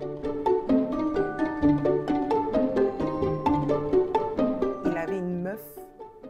Il avait une meuf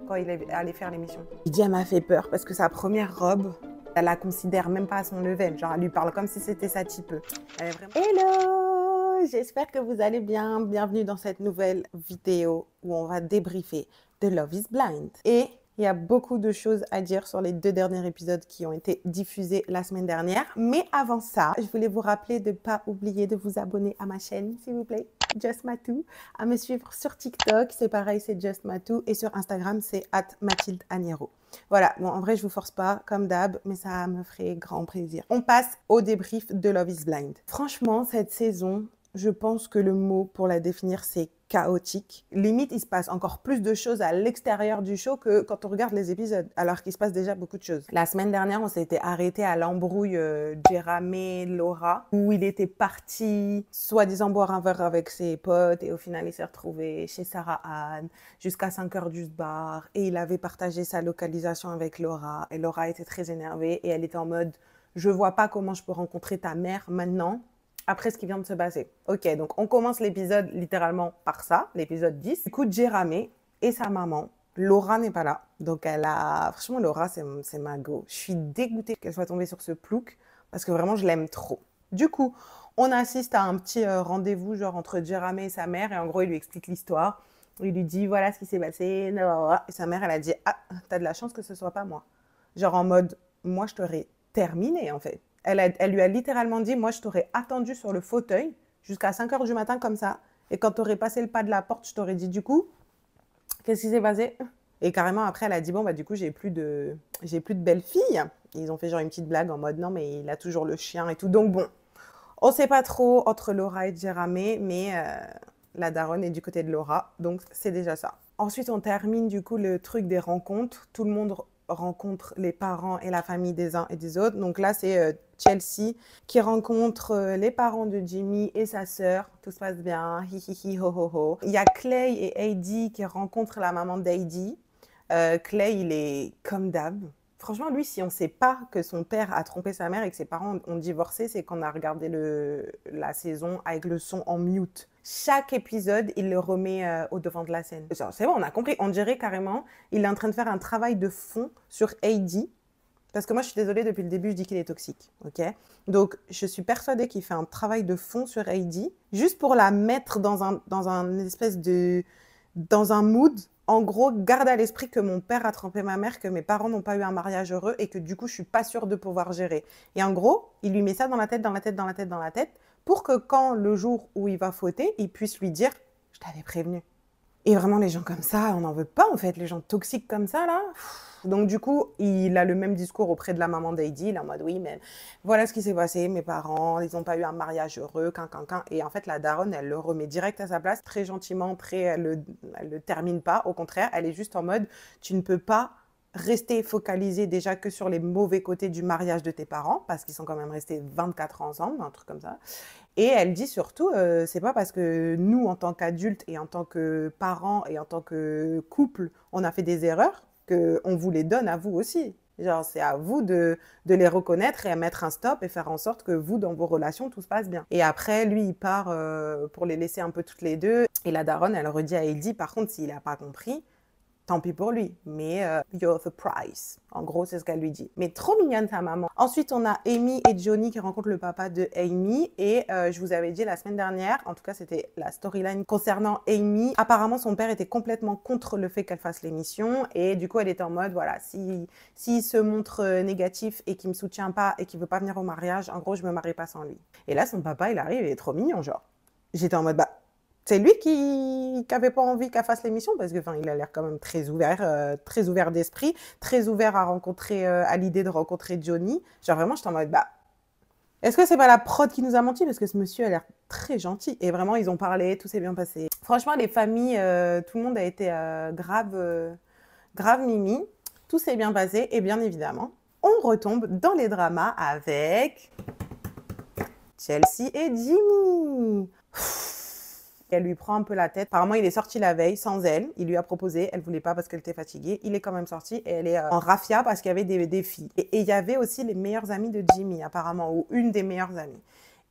quand il allait faire l'émission. Il dit, elle m'a fait peur parce que sa première robe, elle la considère même pas à son level. Genre, elle lui parle comme si c'était sa type. Elle est vraiment... Hello! J'espère que vous allez bien. Bienvenue dans cette nouvelle vidéo où on va débriefer de Love is Blind. Et il y a beaucoup de choses à dire sur les 2 derniers épisodes qui ont été diffusés la semaine dernière. Mais avant ça, je voulais vous rappeler de ne pas oublier de vous abonner à ma chaîne, s'il vous plaît. Just Matou, à me suivre sur TikTok, c'est pareil, c'est Just Matou, et sur Instagram, c'est @MathildeAniero. Voilà, bon, en vrai, je vous force pas, comme d'hab, mais ça me ferait grand plaisir. On passe au débrief de Love is Blind. Franchement, cette saison, je pense que le mot pour la définir, c'est chaotique. Limite, il se passe encore plus de choses à l'extérieur du show que quand on regarde les épisodes, alors qu'il se passe déjà beaucoup de choses. La semaine dernière, on s'était arrêté à l'embrouille Jerame-Laura, où il était parti, soi-disant boire un verre avec ses potes, et au final, il s'est retrouvé chez Sarah Anne, jusqu'à 5 heures du bar, et il avait partagé sa localisation avec Laura, et Laura était très énervée, et elle était en mode « Je vois pas comment je peux rencontrer ta mère maintenant », après ce qui vient de se passer. Ok, donc on commence l'épisode littéralement par ça, l'épisode 10. Du coup, Jerame et sa maman, Laura n'est pas là. Donc elle a... Franchement, Laura, c'est ma go. Je suis dégoûtée qu'elle soit tombée sur ce plouc parce que vraiment, je l'aime trop. Du coup, on assiste à un petit rendez-vous genre entre Jerame et sa mère et en gros, il lui explique l'histoire. Il lui dit, voilà ce qui s'est passé. Et sa mère, elle a dit, ah, t'as de la chance que ce soit pas moi. Genre en mode, moi, je t'aurais terminé en fait. Elle lui a littéralement dit, moi, je t'aurais attendu sur le fauteuil jusqu'à 5 heures du matin comme ça. Et quand tu aurais passé le pas de la porte, je t'aurais dit, du coup, qu'est-ce qui s'est passé? Et carrément, après, elle a dit, bon, bah, du coup, j'ai plus de belle-fille. Ils ont fait genre une petite blague en mode, non, mais il a toujours le chien et tout. Donc, bon, on sait pas trop entre Laura et Jerame, mais la daronne est du côté de Laura. Donc, c'est déjà ça. Ensuite, on termine, du coup, le truc des rencontres. Tout le monde rencontre les parents et la famille des uns et des autres. Donc là, c'est Chelsea qui rencontre les parents de Jimmy et sa sœur. Tout se passe bien, hi hi hi, ho ho ho. Il y a Clay et Heidi qui rencontrent la maman d'Heidi. Clay, il est comme d'hab. Franchement, lui, si on ne sait pas que son père a trompé sa mère et que ses parents ont divorcé, c'est qu'on a regardé la saison avec le son en mute. Chaque épisode, il le remet au devant de la scène. C'est bon, on a compris. On dirait carrément, il est en train de faire un travail de fond sur Heidi. Parce que moi, je suis désolée, depuis le début, je dis qu'il est toxique. Ok. Donc, je suis persuadée qu'il fait un travail de fond sur Heidi, juste pour la mettre dans un espèce de... dans un mood. En gros, garde à l'esprit que mon père a trompé ma mère, que mes parents n'ont pas eu un mariage heureux et que du coup, je suis pas sûre de pouvoir gérer. Et en gros, il lui met ça dans la tête, pour que quand le jour où il va fauter, il puisse lui dire « Je t'avais prévenu ». Et vraiment, les gens comme ça, on n'en veut pas en fait, les gens toxiques comme ça là. Donc du coup, il a le même discours auprès de la maman d'Heidi, il est en mode oui, mais voilà ce qui s'est passé, mes parents, ils n'ont pas eu un mariage heureux, Et en fait, la daronne, elle le remet direct à sa place, très gentiment, elle le termine pas, au contraire, elle est juste en mode, tu ne peux pas rester focalisé déjà que sur les mauvais côtés du mariage de tes parents, parce qu'ils sont quand même restés 24 ans ensemble, un truc comme ça. Et elle dit surtout, c'est pas parce que nous, en tant qu'adultes et en tant que parents et en tant que couple, on a fait des erreurs, qu'on vous les donne à vous aussi. Genre, c'est à vous de les reconnaître et à mettre un stop et faire en sorte que vous, dans vos relations, tout se passe bien. Et après, lui, il part pour les laisser un peu toutes les deux. Et la daronne, elle redit à Heidi, par contre, s'il n'a pas compris, tant pis pour lui, mais you're the prize. En gros, c'est ce qu'elle lui dit. Mais trop mignonne sa maman. Ensuite, on a Amy et Johnny qui rencontrent le papa de Amy. Et je vous avais dit la semaine dernière, en tout cas, c'était la storyline concernant Amy. Apparemment, son père était complètement contre le fait qu'elle fasse l'émission. Et du coup, elle était en mode, voilà, s'il se montre négatif et qu'il ne me soutient pas et qu'il ne veut pas venir au mariage, en gros, je ne me marie pas sans lui. Et là, son papa, il arrive, il est trop mignon, genre. J'étais en mode, bah, c'est lui qui n'avait pas envie qu'elle fasse l'émission parce que, il a l'air quand même très ouvert d'esprit, très ouvert à l'idée de rencontrer Johnny. Genre vraiment, j'étais en mode, bah, est-ce que c'est pas la prod qui nous a menti? Parce que ce monsieur a l'air très gentil. Et vraiment, ils ont parlé, tout s'est bien passé. Franchement, les familles, tout le monde a été grave mimi. Tout s'est bien passé et bien évidemment, on retombe dans les dramas avec Chelsea et Jimmy. Elle lui prend un peu la tête. Apparemment, il est sorti la veille sans elle. Il lui a proposé, elle voulait pas parce qu'elle était fatiguée. Il est quand même sorti et elle est en raffia parce qu'il y avait des filles. Et il y avait aussi les meilleures amies de Jimmy, apparemment, ou une des meilleures amies.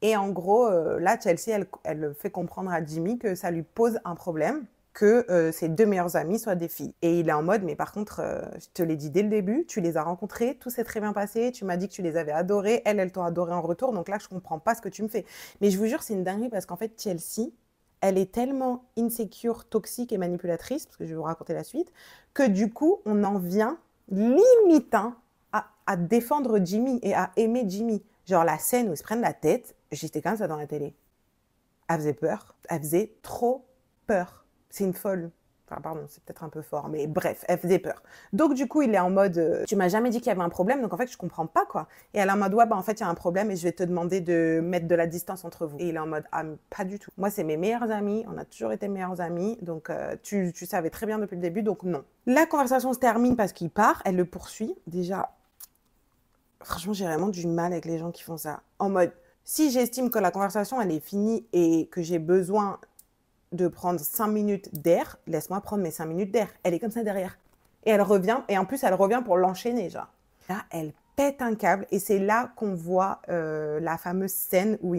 Et en gros, là, Chelsea, elle fait comprendre à Jimmy que ça lui pose un problème, que ses 2 meilleures amies soient des filles. Et il est en mode, mais par contre, je te l'ai dit dès le début, tu les as rencontrées, tout s'est très bien passé, tu m'as dit que tu les avais adorées, elles t'ont adoré en retour, donc là, je comprends pas ce que tu me fais. Mais je vous jure, c'est une dinguerie parce qu'en fait, Chelsea, elle est tellement insecure, toxique et manipulatrice, parce que je vais vous raconter la suite, que du coup, on en vient limite à défendre Jimmy et à aimer Jimmy. Genre la scène où ils se prennent la tête, j'étais comme ça dans la télé. Elle faisait peur, elle faisait trop peur. C'est une folle. Enfin, pardon, c'est peut-être un peu fort, mais bref, elle faisait peur. Donc, du coup, il est en mode, tu m'as jamais dit qu'il y avait un problème, donc en fait, je comprends pas, quoi. Et elle est en mode, ouais, bah, en fait, il y a un problème et je vais te demander de mettre de la distance entre vous. Et il est en mode, ah, pas du tout. Moi, c'est mes meilleures amies, on a toujours été meilleures amies, donc tu savais très bien depuis le début, donc non. La conversation se termine parce qu'il part, elle le poursuit. Déjà, franchement, j'ai vraiment du mal avec les gens qui font ça. En mode, si j'estime que la conversation, elle est finie et que j'ai besoin de prendre 5 minutes d'air, laisse-moi prendre mes 5 minutes d'air. Elle est comme ça derrière. Et elle revient, et en plus, elle revient pour l'enchaîner, genre. Là, elle pète un câble, et c'est là qu'on voit la fameuse scène où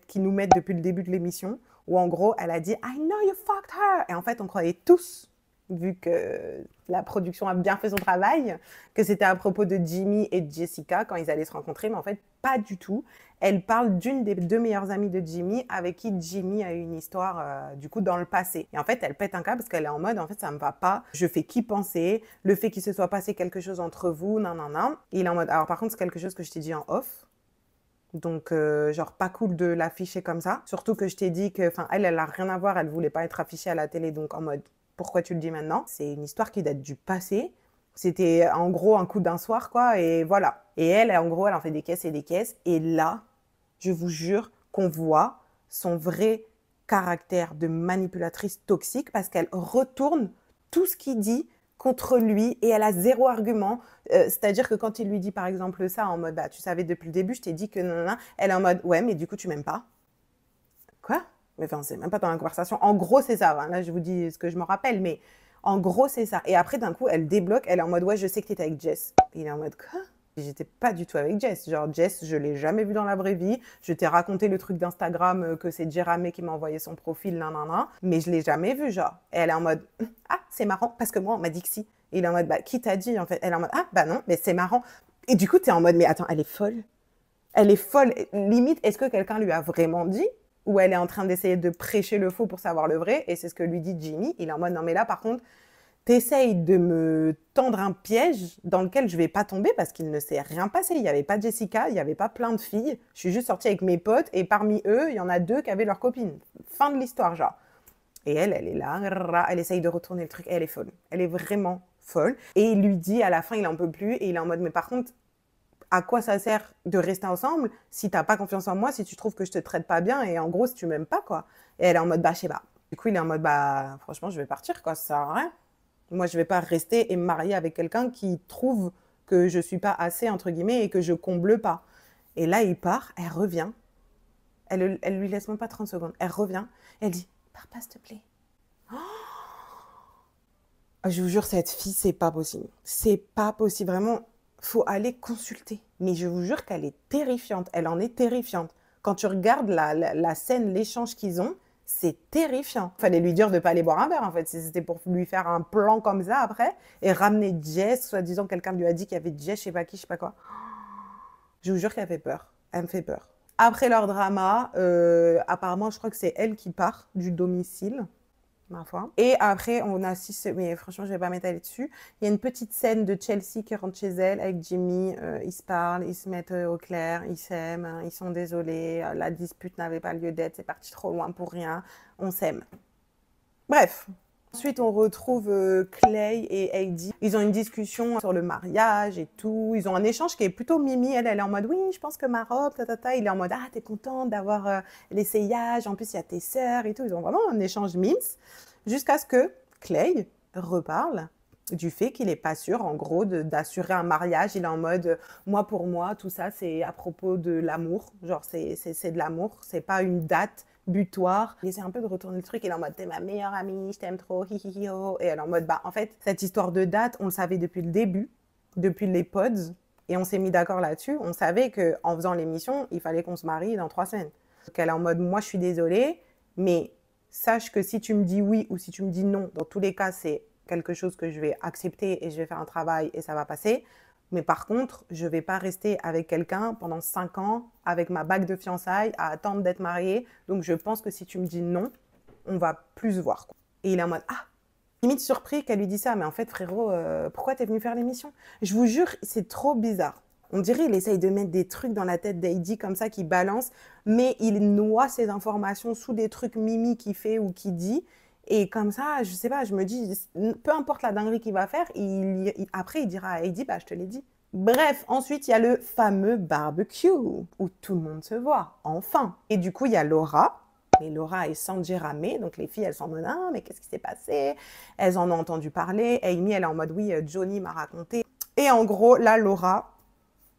qu'ils nous mettent depuis le début de l'émission, où en gros, elle a dit « I know you fucked her !» Et en fait, on croyait tous, vu que la production a bien fait son travail, que c'était à propos de Jimmy et de Jessica quand ils allaient se rencontrer, mais en fait, pas du tout. Elle parle d'une des 2 meilleures amies de Jimmy avec qui Jimmy a eu une histoire du coup dans le passé. Et en fait, elle pète un câble parce qu'elle est en mode, en fait, ça me va pas, je fais qu'y penser, le fait qu'il se soit passé quelque chose entre vous, nan nan nan. Et il est en mode, alors par contre, c'est quelque chose que je t'ai dit en off. Donc, genre, pas cool de l'afficher comme ça. Surtout que je t'ai dit que, enfin, elle a rien à voir, elle voulait pas être affichée à la télé, donc en mode, pourquoi tu le dis maintenant? C'est une histoire qui date du passé. C'était en gros un coup d'un soir, quoi, et voilà. Et elle, en gros, elle en fait des caisses et des caisses. Et là, je vous jure qu'on voit son vrai caractère de manipulatrice toxique parce qu'elle retourne tout ce qu'il dit contre lui et elle a 0 argument. C'est-à-dire que quand il lui dit par exemple ça en mode bah, tu savais depuis le début, je t'ai dit que non, non, elle est en mode ouais, mais du coup, tu m'aimes pas. Quoi? Mais enfin, c'est même pas dans la conversation. En gros, c'est ça. Hein. Là, je vous dis ce que je me rappelle, mais en gros, c'est ça. Et après, d'un coup, elle débloque. Elle est en mode ouais, je sais que t'étais avec Jess. Et il est en mode quoi? J'étais pas du tout avec Jess. Genre, Jess, je l'ai jamais vu dans la vraie vie. Je t'ai raconté le truc d'Instagram que c'est Jéramé qui m'a envoyé son profil, nanana. Mais je l'ai jamais vu, genre. Et elle est en mode, ah, c'est marrant, parce que moi, on m'a dit que si. Et il est en mode, bah, qui t'a dit, en fait? Elle est en mode, ah, bah non, mais c'est marrant. Et du coup, t'es en mode, mais attends, elle est folle. Elle est folle. Limite, est-ce que quelqu'un lui a vraiment dit? Ou elle est en train d'essayer de prêcher le faux pour savoir le vrai? Et c'est ce que lui dit Jimmy. Il est en mode, non, mais là, par contre, t'essayes de me tendre un piège dans lequel je vais pas tomber parce qu'il ne s'est rien passé. Il n'y avait pas Jessica, il n'y avait pas plein de filles. Je suis juste sortie avec mes potes et parmi eux, il y en a 2 qui avaient leur copine. Fin de l'histoire, genre. Et elle est là, elle essaye de retourner le truc et elle est folle. Elle est vraiment folle. Et il lui dit à la fin, il en peut plus et il est en mode, mais par contre, à quoi ça sert de rester ensemble si t'as pas confiance en moi, si tu trouves que je te traite pas bien et en gros, si tu m'aimes pas, quoi. Et elle est en mode, bah, je sais pas. Du coup, il est en mode, bah, franchement, je vais partir, quoi, ça sert à rien. Moi, je ne vais pas rester et me marier avec quelqu'un qui trouve que je ne suis pas assez, entre guillemets, et que je comble pas. Et là, il part, elle revient. Elle lui laisse même pas 30 secondes. Elle revient, elle dit, pars pas, s'il te plaît. Oh, je vous jure, cette fille, c'est pas possible. C'est pas possible. Vraiment, faut aller consulter. Mais je vous jure qu'elle est terrifiante. Elle en est terrifiante. Quand tu regardes la scène, l'échange qu'ils ont, c'est terrifiant. Il fallait lui dire de ne pas aller boire un verre, en fait. Si c'était pour lui faire un plan comme ça, après, et ramener Jess, soi-disant, quelqu'un lui a dit qu'il y avait Jess, je sais pas qui, je sais pas quoi. Je vous jure qu'elle fait peur. Elle me fait peur. Après leur drama, apparemment, je crois que c'est elle qui part du domicile, ma foi. Et après, on assiste, mais franchement, je vais pas m'étaler dessus. Il y a une petite scène de Chelsea qui rentre chez elle avec Jimmy. Ils se parlent, ils se mettent au clair, ils s'aiment, ils sont désolés. La dispute n'avait pas lieu d'être, c'est parti trop loin pour rien. On s'aime. Bref. Ensuite, on retrouve Clay et Heidi. Ils ont une discussion sur le mariage et tout. Ils ont un échange qui est plutôt mimi. Elle est en mode, oui, je pense que ma robe, ta. Il est en mode, ah, t'es contente d'avoir l'essayage. En plus, il y a tes sœurs et tout. Ils ont vraiment un échange mimes. Jusqu'à ce que Clay reparle du fait qu'il n'est pas sûr, en gros, d'assurer un mariage. Il est en mode, moi, pour moi, tout ça, c'est à propos de l'amour. Genre, c'est de l'amour. C'est pas une date butoir. Il essaie un peu de retourner le truc. Il est en mode, t'es ma meilleure amie, je t'aime trop, hi hi hi ho. Et elle est en mode, bah, en fait, cette histoire de date, on le savait depuis le début, depuis les pods, et on s'est mis d'accord là-dessus. On savait qu'en faisant l'émission, il fallait qu'on se marie dans 3 semaines. Donc elle est en mode, moi je suis désolée, mais sache que si tu me dis oui ou si tu me dis non, dans tous les cas, c'est quelque chose que je vais accepter et je vais faire un travail et ça va passer. Mais par contre, je ne vais pas rester avec quelqu'un pendant 5 ans, avec ma bague de fiançailles, à attendre d'être mariée. Donc, je pense que si tu me dis non, on va plus se voir. Et il est en mode, ah, limite surpris qu'elle lui dise ça. Mais en fait, frérot, pourquoi t'es venu faire l'émission? Je vous jure, c'est trop bizarre. On dirait qu'il essaye de mettre des trucs dans la tête d'Heidi comme ça, qui balance, mais il noie ses informations sous des trucs mimi qu'il fait ou qu'il dit. Et comme ça, je sais pas, je me dis, peu importe la dinguerie qu'il va faire, après il dira à Heidi, bah je te l'ai dit. Bref, ensuite il y a le fameux barbecue, où tout le monde se voit, enfin. Et du coup, il y a Laura. Et Laura et Sanjay ramé, donc les filles, elles sont en mode, ah, mais qu'est-ce qui s'est passé? Elles en ont entendu parler. Amy, elle est en mode, oui, Johnny m'a raconté. Et en gros, là, Laura,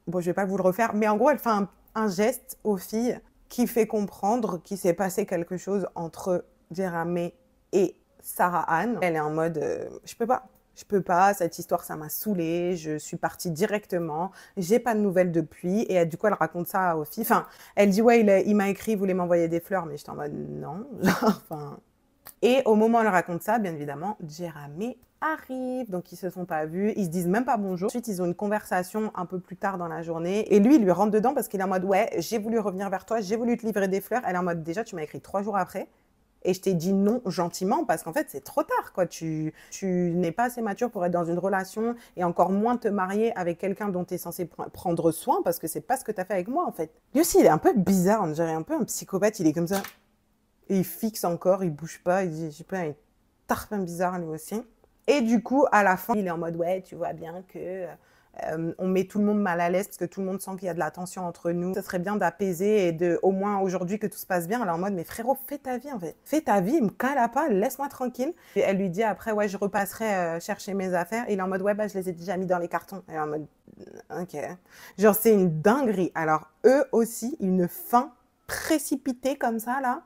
bon, je vais pas vous le refaire, mais en gros, elle fait un geste aux filles qui fait comprendre qu'il s'est passé quelque chose entre Jéramé et Sarah Anne. Elle est en mode, je peux pas, cette histoire, ça m'a saoulée, je suis partie directement, j'ai pas de nouvelles depuis. Et du coup, elle raconte ça aux filles. Enfin, elle dit, ouais, il m'a écrit, il voulait m'envoyer des fleurs, mais j'étais en mode, non. Enfin. Et au moment où elle raconte ça, bien évidemment, Jéramé arrive, donc ils se sont pas vus, ils se disent même pas bonjour. Ensuite, ils ont une conversation un peu plus tard dans la journée, et lui, il lui rentre dedans parce qu'il est en mode, ouais, j'ai voulu revenir vers toi, j'ai voulu te livrer des fleurs. Elle est en mode, déjà, tu m'as écrit 3 jours après. Et je t'ai dit non gentiment parce qu'en fait, c'est trop tard, quoi. Tu n'es pas assez mature pour être dans une relation et encore moins te marier avec quelqu'un dont tu es censé prendre soin parce que c'est pas ce que tu as fait avec moi, en fait. Lui aussi, il est un peu bizarre, on dirait un peu un psychopathe. Il est comme ça. Et il fixe encore, il bouge pas. Il dit, je sais pas, il est tarpin bizarre, lui aussi. Et du coup, à la fin, il est en mode, ouais, tu vois bien que... on met tout le monde mal à l'aise parce que tout le monde sent qu'il y a de la tension entre nous. Ce serait bien d'apaiser et de, au moins aujourd'hui, que tout se passe bien. Elle est en mode, mais frérot, fais ta vie en fait. Fais ta vie, me cala pas, laisse-moi tranquille. Et elle lui dit après, ouais, je repasserai chercher mes affaires. Et il est en mode, ouais, bah, je les ai déjà mis dans les cartons. Elle est en mode, ok. Genre, c'est une dinguerie. Alors, eux aussi, une fin précipitée comme ça, là.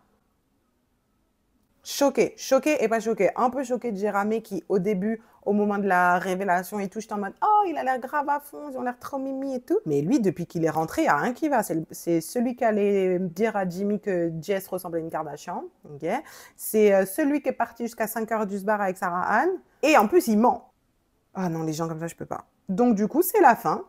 Choquée et pas choquée. Un peu choquée de Jéramé qui, au début, au moment de la révélation et tout, j'étais en mode « Oh, il a l'air grave à fond, ils ont l'air trop mimi et tout. » Mais lui, depuis qu'il est rentré, il n'y a rien qui va. C'est celui qui allait dire à Jimmy que Jess ressemblait à une Kardashian. Okay. C'est celui qui est parti jusqu'à 5h du bar avec Sarah Anne. Et en plus, il ment. Ah non, les gens comme ça, je peux pas. Donc du coup, c'est la fin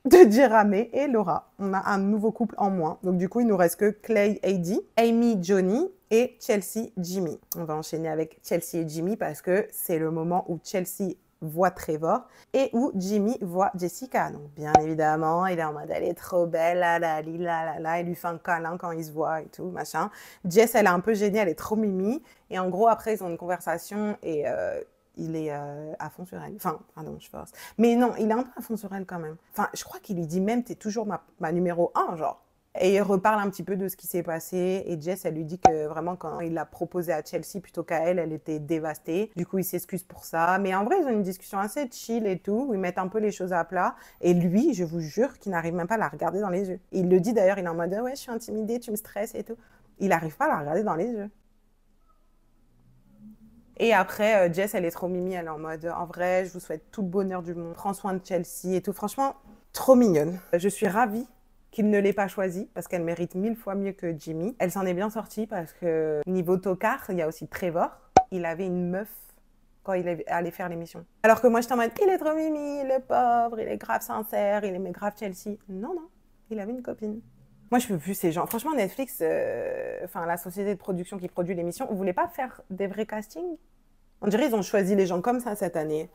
de Jéramé et Laura. On a un nouveau couple en moins. Donc du coup, il nous reste que Clay, Heidi, Amy, Johnny et Chelsea, Jimmy. On va enchaîner avec Chelsea et Jimmy parce que c'est le moment où Chelsea voit Trevor et où Jimmy voit Jessica. Donc bien évidemment, il est en mode elle est trop belle, il lui fait un câlin quand il se voit et tout, machin. Jess, elle est un peu gênée, elle est trop mimi. Et en gros, après, ils ont une conversation et... il est à fond sur elle. Enfin, pardon, je force. Mais non, il est un peu à fond sur elle quand même. Enfin, je crois qu'il lui dit même, t'es toujours ma numéro 1, genre. Et il reparle un petit peu de ce qui s'est passé. Et Jess, elle lui dit que vraiment, quand il l'a proposé à Chelsea plutôt qu'à elle, elle était dévastée. Du coup, il s'excuse pour ça. Mais en vrai, ils ont une discussion assez chill et tout, où ils mettent un peu les choses à plat. Et lui, je vous jure qu'il n'arrive même pas à la regarder dans les yeux. Et il le dit d'ailleurs, il est en mode, ouais, je suis intimidée, tu me stresses et tout. Il n'arrive pas à la regarder dans les yeux. Et après, Jess, elle est trop mimi, elle est en mode, en vrai, je vous souhaite tout le bonheur du monde, prends soin de Chelsea et tout. Franchement, trop mignonne. Je suis ravie qu'il ne l'ait pas choisie parce qu'elle mérite 1000 fois mieux que Jimmy. Elle s'en est bien sortie parce que niveau tocard, il y a aussi Trevor. Il avait une meuf quand il est allé faire l'émission. Alors que moi, j'étais en mode, il est trop mimi, le pauvre, il est grave sincère, il aimait grave Chelsea. Non, non, il avait une copine. Moi, je peux plus ces gens. Franchement, Netflix, enfin la société de production qui produit l'émission, vous voulez pas faire des vrais castings? On dirait qu'ils ont choisi les gens comme ça cette année.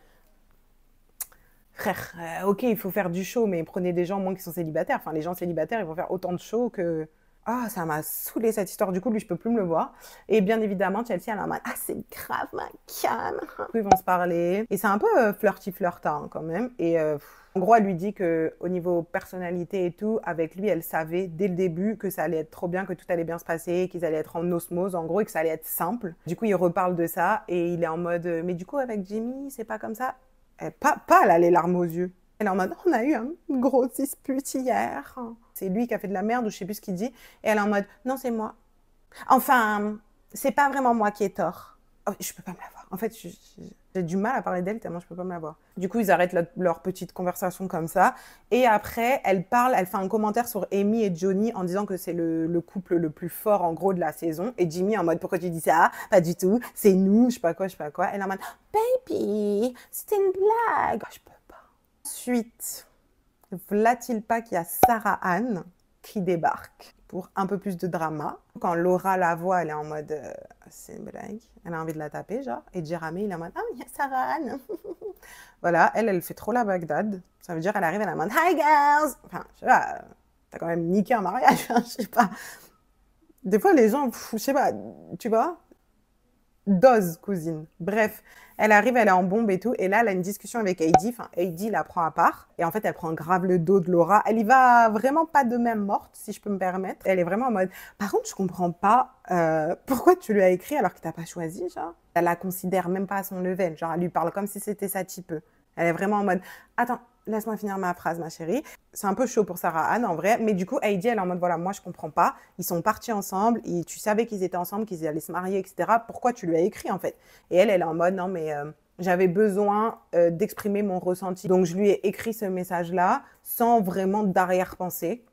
Frère, ok, il faut faire du show, mais prenez des gens moins qui sont célibataires. Enfin, les gens célibataires, ils vont faire autant de shows que... Ah, ça m'a saoulé cette histoire. Du coup, lui, je peux plus me le voir. Et bien évidemment, Chelsea, elle est en mode, ah, c'est grave, ma canne. Ils vont se parler. Et c'est un peu flirty-flirtant quand même. Et en gros, elle lui dit qu'au niveau personnalité et tout, avec lui, elle savait dès le début que ça allait être trop bien, que tout allait bien se passer, qu'ils allaient être en osmose, en gros, et que ça allait être simple. Du coup, il reparle de ça et il est en mode, mais du coup, avec Jimmy, c'est pas comme ça. Pas elle a les larmes aux yeux. Elle est en mode, on a eu un gros dispute hier. C'est lui qui a fait de la merde ou je sais plus ce qu'il dit. Et elle est en mode, non, c'est moi. Enfin, c'est pas vraiment moi qui ai tort. Oh, je peux pas me la voir. En fait, J'ai du mal à parler d'elle tellement je peux pas me la voir. Du coup, ils arrêtent leur petite conversation comme ça. Et après, elle fait un commentaire sur Amy et Johnny en disant que c'est le couple le plus fort, en gros, de la saison. Et Jimmy en mode, pourquoi tu dis ça? Pas du tout, c'est nous, je sais pas quoi, je sais pas quoi. Elle est en mode, baby, c'était une blague. Je peux pas. Ensuite, voilà-t-il pas qu'il y a Sarah Ann qui débarque pour un peu plus de drama. Quand Laura la voit, elle est en mode c'est une blague. Elle a envie de la taper, genre. Et Jeremy, il est en mode il y a Sarah Ann. Voilà, elle fait trop la Bagdad. Ça veut dire elle arrive, elle est en mode hi girls. Enfin, je sais pas, t'as quand même niqué un mariage, hein, je sais pas. Des fois, les gens, je sais pas, tu vois, dose, cousine. Bref, elle arrive, elle est en bombe et tout. Et là, elle a une discussion avec Heidi. Enfin, Heidi la prend à part. Et en fait, elle prend grave le dos de Laura. Elle y va vraiment pas de même morte, si je peux me permettre. Elle est vraiment en mode, par contre, je comprends pas pourquoi tu lui as écrit alors que t'as pas choisi, genre. Elle la considère même pas à son level. Genre, elle lui parle comme si c'était sa type. Elle est vraiment en mode, attends, laisse-moi finir ma phrase, ma chérie. C'est un peu chaud pour Sarah Ann, en vrai. Mais du coup, Heidi, elle est en mode, voilà, moi, je comprends pas. Ils sont partis ensemble. Et tu savais qu'ils étaient ensemble, qu'ils allaient se marier, etc. Pourquoi tu lui as écrit, en fait? Et elle est en mode, non, mais j'avais besoin d'exprimer mon ressenti. Donc, je lui ai écrit ce message-là sans vraiment d'arrière-pensée.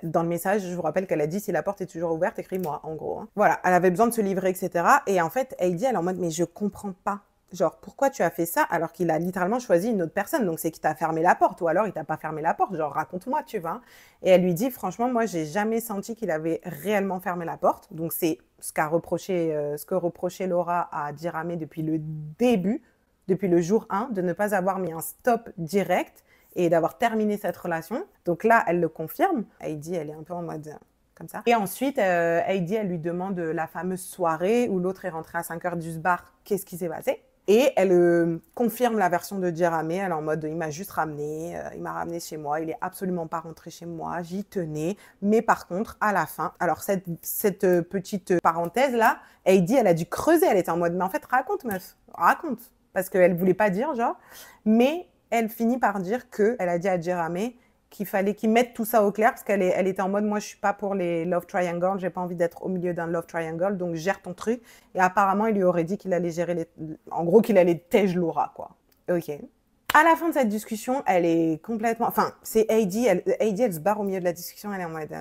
Dans le message, je vous rappelle qu'elle a dit, si la porte est toujours ouverte, écris-moi, en gros. Hein. Voilà, elle avait besoin de se livrer, etc. Et en fait, Heidi, elle est en mode, mais je comprends pas. Genre, pourquoi tu as fait ça alors qu'il a littéralement choisi une autre personne? Donc, c'est qu'il t'a fermé la porte ou alors il t'a pas fermé la porte. Genre, raconte-moi, tu vois. Et elle lui dit, franchement, moi, j'ai jamais senti qu'il avait réellement fermé la porte. Donc, c'est ce que reprochait Laura à Jeremy depuis le début, depuis le jour 1, de ne pas avoir mis un stop direct et d'avoir terminé cette relation. Donc là, elle le confirme. Heidi, elle est un peu en mode comme ça. Et ensuite, Heidi, elle lui demande la fameuse soirée où l'autre est rentré à 5h du bar. Qu'est-ce qui s'est passé? Et elle confirme la version de Jeremy. Elle est en mode, il m'a juste ramené, il m'a ramené chez moi, il est absolument pas rentré chez moi, j'y tenais. Mais par contre, à la fin, alors cette petite parenthèse-là, Heidi, elle a dû creuser, elle était en mode, mais en fait, raconte meuf, raconte. Parce qu'elle voulait pas dire, genre. Mais elle finit par dire qu'elle a dit à Jeremy qu'il fallait qu'il mette tout ça au clair parce qu'elle était en mode, moi, je suis pas pour les love triangles, j'ai pas envie d'être au milieu d'un love triangle, donc gère ton truc. Et apparemment, il lui aurait dit qu'il allait gérer en gros, qu'il allait tège Laura, quoi. Ok. À la fin de cette discussion, elle est complètement... Enfin, c'est Heidi, elle se barre au milieu de la discussion, elle est en mode...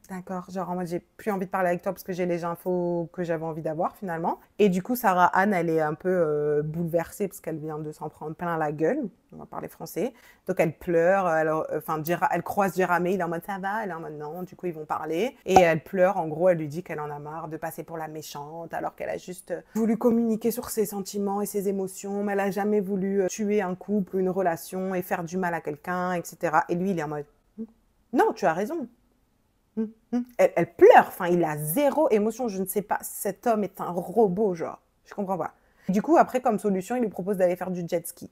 D'accord, genre en mode j'ai plus envie de parler avec toi parce que j'ai les infos que j'avais envie d'avoir finalement. Et du coup, Sarah Ann, elle est un peu bouleversée parce qu'elle vient de s'en prendre plein la gueule. On va parler français. Donc elle pleure, elle croise Jeremy, il est en mode ça va, elle est en mode non, du coup ils vont parler. Et elle pleure, en gros, elle lui dit qu'elle en a marre de passer pour la méchante alors qu'elle a juste voulu communiquer sur ses sentiments et ses émotions, mais elle a jamais voulu tuer un couple, une relation et faire du mal à quelqu'un, etc. Et lui, il est en mode non, tu as raison. Elle pleure, enfin, il a zéro émotion, je ne sais pas, cet homme est un robot, genre, je comprends pas. Du coup, après, comme solution, il lui propose d'aller faire du jet ski.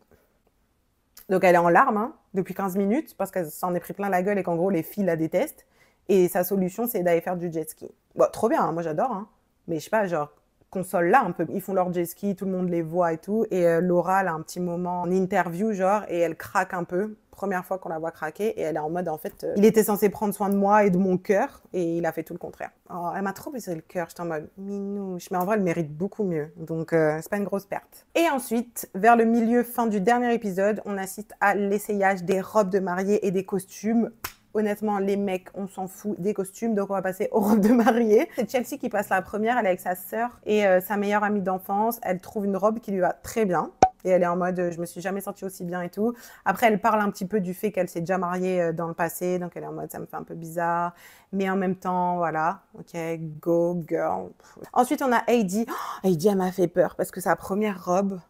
Donc, elle est en larmes, hein, depuis 15 minutes, parce qu'elle s'en est pris plein la gueule et qu'en gros, les filles la détestent. Et sa solution, c'est d'aller faire du jet ski. Bon, trop bien, hein, moi j'adore, hein. Mais je sais pas, genre, console-là un peu. Ils font leur jet ski, tout le monde les voit et tout. Et Laura, elle a un petit moment en interview, genre, et elle craque un peu. Première fois qu'on la voit craquer, et elle est en mode, en fait, il était censé prendre soin de moi et de mon cœur, et il a fait tout le contraire. Oh, elle m'a trop brisé le cœur, j'étais en mode, minouche. Mais en vrai, elle mérite beaucoup mieux, donc c'est pas une grosse perte. Et ensuite, vers le milieu, fin du dernier épisode, on assiste à l'essayage des robes de mariée et des costumes. Honnêtement, les mecs, on s'en fout des costumes, donc on va passer aux robes de mariée. C'est Chelsea qui passe la première, elle est avec sa sœur et sa meilleure amie d'enfance. Elle trouve une robe qui lui va très bien. Et elle est en mode, je me suis jamais sentie aussi bien et tout. Après, elle parle un petit peu du fait qu'elle s'est déjà mariée dans le passé, donc elle est en mode, ça me fait un peu bizarre. Mais en même temps, voilà, ok, go girl. Ensuite, on a Heidi. Oh, Heidi, elle m'a fait peur parce que sa première robe,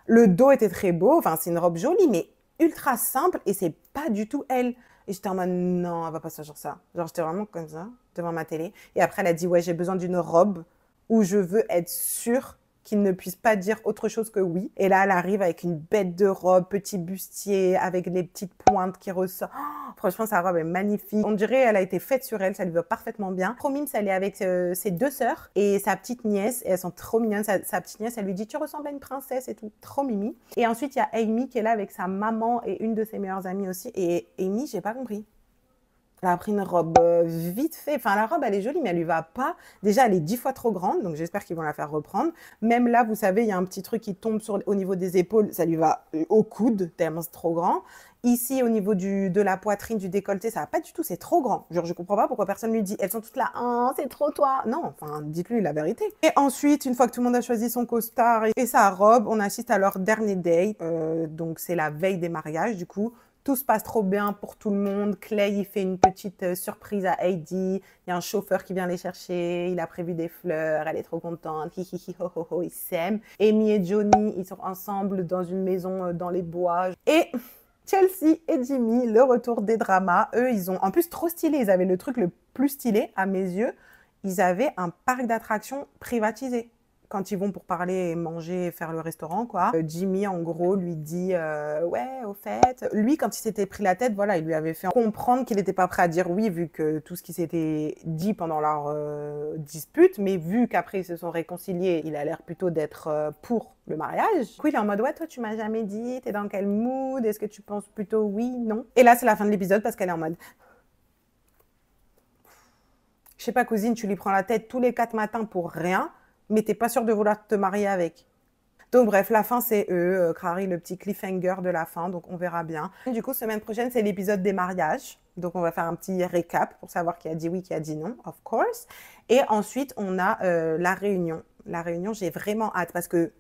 le dos était très beau, enfin, c'est une robe jolie, mais ultra simple et c'est pas du tout elle. Et j'étais en mode, non, elle va pas s'agir ça. Genre, j'étais vraiment comme ça, devant ma télé. Et après, elle a dit, ouais, j'ai besoin d'une robe où je veux être sûre qu'il ne puisse pas dire autre chose que oui. Et là, elle arrive avec une bête de robe, petit bustier, avec les petites pointes qui ressortent. Oh, franchement, sa robe est magnifique. On dirait qu'elle a été faite sur elle, ça lui va parfaitement bien. Promims, elle est avec ses deux sœurs et sa petite nièce. Et elles sont trop mignonnes. Sa petite nièce, elle lui dit, tu ressembles à une princesse et tout. Trop mimi. Et ensuite, il y a Amy qui est là avec sa maman et une de ses meilleures amies aussi. Et Amy, j'ai pas compris. Elle a pris une robe vite fait. Enfin, la robe, elle est jolie, mais elle lui va pas. Déjà, elle est 10 fois trop grande, donc j'espère qu'ils vont la faire reprendre. Même là, vous savez, il y a un petit truc qui tombe au niveau des épaules. Ça lui va au coude, tellement c'est trop grand. Ici, au niveau de la poitrine, du décolleté, ça va pas du tout, c'est trop grand. Genre, je comprends pas pourquoi personne lui dit, elles sont toutes là, oh, c'est trop toi. Non, enfin, dites-lui la vérité. Et ensuite, une fois que tout le monde a choisi son costard et sa robe, on assiste à leur dernier date. Donc, c'est la veille des mariages, du coup. Tout se passe trop bien pour tout le monde. Clay, il fait une petite surprise à Heidi. Il y a un chauffeur qui vient les chercher. Il a prévu des fleurs. Elle est trop contente. Hi, hi, hi, ho, ho, ho. Ils s'aiment. Amy et Johnny, ils sont ensemble dans une maison dans les bois. Et Chelsea et Jimmy, le retour des dramas. Eux, ils ont en plus trop stylé. Ils avaient le truc le plus stylé à mes yeux. Ils avaient un parc d'attractions privatisé. Quand ils vont pour parler, manger, faire le restaurant, quoi. Jimmy, en gros, lui dit ouais, au fait. Lui, quand il s'était pris la tête, voilà, il lui avait fait comprendre qu'il n'était pas prêt à dire oui, vu que tout ce qui s'était dit pendant leur dispute. Mais vu qu'après, ils se sont réconciliés, il a l'air plutôt d'être pour le mariage. Du coup, il est en mode ouais, toi, tu m'as jamais dit, t'es dans quel mood? Est-ce que tu penses plutôt oui, non? Et là, c'est la fin de l'épisode parce qu'elle est en mode je sais pas, cousine, tu lui prends la tête tous les 4 matins pour rien, mais t'es pas sûre de vouloir te marier avec. Donc bref, la fin c'est eux, Crary, le petit cliffhanger de la fin, donc on verra bien. Du coup, semaine prochaine, c'est l'épisode des mariages. Donc on va faire un petit récap pour savoir qui a dit oui, qui a dit non, of course. Et ensuite, on a la réunion. La réunion, j'ai vraiment hâte parce que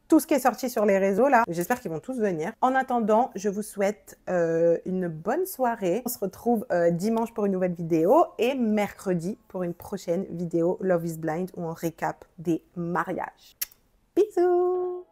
tout ce qui est sorti sur les réseaux, là, j'espère qu'ils vont tous venir. En attendant, je vous souhaite une bonne soirée. On se retrouve dimanche pour une nouvelle vidéo et mercredi pour une prochaine vidéo Love is Blind où on récap des mariages. Bisous!